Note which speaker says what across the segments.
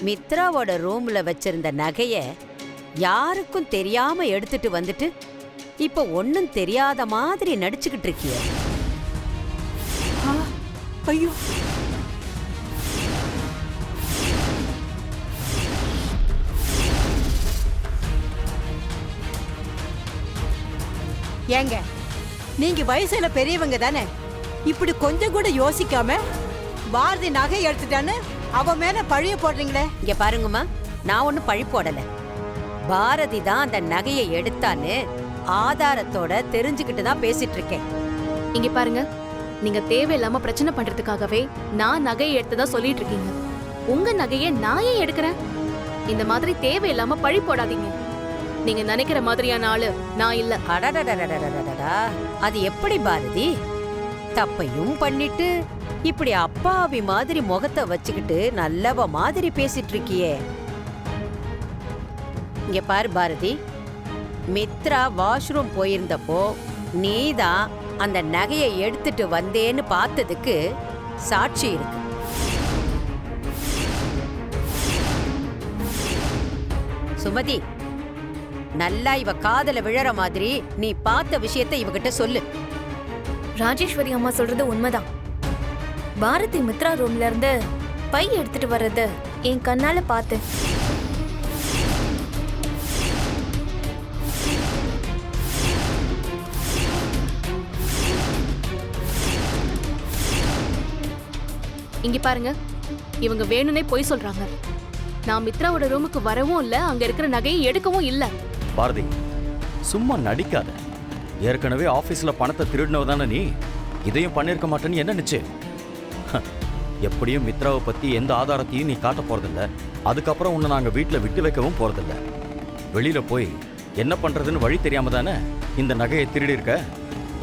Speaker 1: மித்ராவோட ரூம்ல வச்சிருந்த நகைய யாருக்கும் தெரியாம எடுத்துட்டு வந்துட்டு இப்ப ஒண்ணும் தெரியாத மாதிரி நடிச்சுக்கிட்டு இருக்கிய.
Speaker 2: ஐயோ, ஏங்க நீங்க வயசுல பெரியவங்க தானே, இப்படி கொஞ்சம் கூட யோசிக்காம பாரதி நகை எடுத்துட்டான்னு அவ மேல பழிய போடுறீங்களே.
Speaker 1: இங்க பாருங்கம்மா, நான் ஒன்னும் பழி போடல. பாரதி தான் அந்த நகையை எடுத்தான்னு ஆதாரத்தோட தெரிஞ்சுக்கிட்டு தான் பேசிட்டு இருக்கேன்.
Speaker 3: இங்க பாருங்க, நீங்க தேவையில்லாம பிரச்சனை பண்றதுக்காகவே நான் நகையை எடுத்ததா சொல்லிட்டு இருக்கீங்க. உங்க நகையை நான் ஏன் எடுக்கிறேன்? இந்த மாதிரி தேவையில்லாம பழி போடாதீங்க. நீங்க நினைக்கிற மாதிரியான ஆளு நான் இல்ல.
Speaker 1: அடடடடடடடடா, அது எப்படி பாரதி? தப்பையும் பண்ணிட்டு இப்படி அப்பாவி மாதிரி முகத்தை வச்சுக்கிட்டு நல்லவ மாதிரி பேசிட்டு இருக்கியே. இங்க பாரு பாரதி, மித்ரா வாஷ்ரூம் போயிருந்தப்போ நீதான் அந்த நகையை எடுத்துட்டு வந்தேன்னு பார்த்ததுக்கு சாட்சி இருக்கு. சுமதி, நல்லா இவ காதல விழற மாதிரி நீ பார்த்த விஷயத்தை இவகிட்ட சொல்லு.
Speaker 4: ராஜேஸ்வரி அம்மா சொல்றது உண்மைதான். பாரதி மித்ரா ரூம்ல இருந்து பை எடுத்துட்டு வர்றத என் கண்ணால பார்த்தேன்.
Speaker 3: இங்க பாருங்க, இவங்க வேணும்னே பொய் சொல்றாங்க. நான் மித்ராவோட ரூமுக்கு வரவும் இல்ல, அங்க இருக்கிற நகையை எடுக்கவும் இல்ல.
Speaker 5: பாரதி, சும்மா நடிக்காத. ஏற்கனவே ஆபீஸ்ல பணத்தை திருடினவ தானே நீ. இதையும் பண்ணிருக்க மாட்டேன்னு என்ன நிச்சயம்? எப்படியும் மித்ராவை பத்தி எந்த ஆதாரத்தையும் நீ காட்ட போறதில்ல. அதுக்கப்புறம் உன்னை நாங்க வீட்டுல விட்டு வைக்கவும் போறதில்ல. வெளியில போய் என்ன பண்றதுன்னு வழி தெரியாம தானே இந்த நகையை திருடி இருக்க,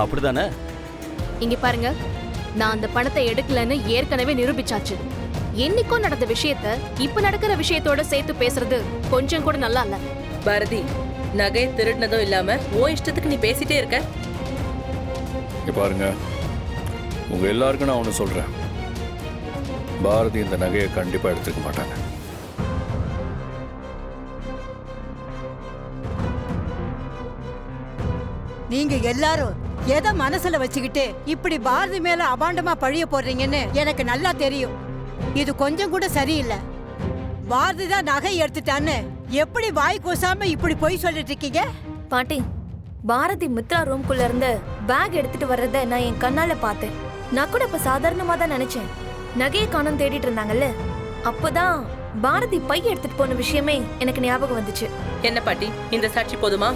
Speaker 5: அப்படிதானே?
Speaker 3: இங்க பாருங்க, நான் அந்த பணத்தை எடுக்கலன்னு ஏற்கனவே நிரூபிச்சாச்சு. என்னைக்கும் நடந்த விஷயத்த இப்ப நடக்கிற விஷயத்தோட சேர்த்து பேசுறது கொஞ்சம் கூட நல்லா இல்ல.
Speaker 2: பாரதி, நகை திருடினதும் இல்லாம ஓ இஷ்டத்துக்கு நீ பேசிட்டே இருக்க.
Speaker 6: இங்க பாருங்க, உங்க எல்லாருக்கும் நான் ஒண்ணு சொல்றேன். பாரதி இந்த நகையை கண்டிப்பா எடுத்துக்க மாட்டாங்க.
Speaker 2: நீங்க எல்லாரும் எதை மனசுல வச்சுக்கிட்டு இப்படி பாரதி மேல அபாண்டமா பழிய போடுறீங்கன்னு எனக்கு நல்லா தெரியும். இது கொஞ்சம் கூட சரியில்லை. பாரதி தான் நகை எடுத்துட்டான்னு எப்படி வாய் கூசாம இப்படி போய் சொல்லிட்டு இருக்கீங்க?
Speaker 4: பாட்டி, பாரதி மித்ரா ரூம்குள்ள இருந்து பேக் எடுத்துட்டு வர்றத நான் என் கண்ணால பார்த்தேன். நான் கூட இப்ப சாதாரணமா தான் நினைச்சேன். நகையை காணோம் தேடிட்டு இருந்தாங்கல்ல, அப்போதான் பாரதி பை எடுத்துட்டு போன விஷயமே எனக்கு ஞாபகம் வந்துச்சு.
Speaker 2: என்ன பாட்டி, இந்த சாட்சி போதுமா?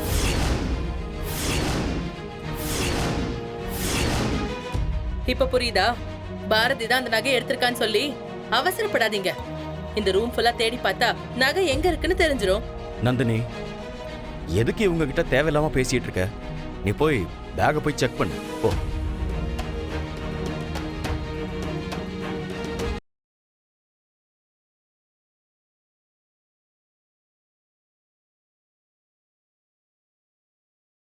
Speaker 2: இப்ப புரியுதா? பாரதி தான் அந்த நகை எடுத்திருக்கான்னு சொல்லி அவசரப்படாதீங்க. இந்த ரூம் ஃபுல்லா தேடி பார்த்தா நகை எங்க இருக்குன்னு தெரிஞ்சிரும்.
Speaker 5: நந்தினி, எதுக்கு இவங்க கிட்ட தேவையில்லாம பேசிட்டு இருக்க? நீ போய் பேக போய் செக் பண்ணு போ.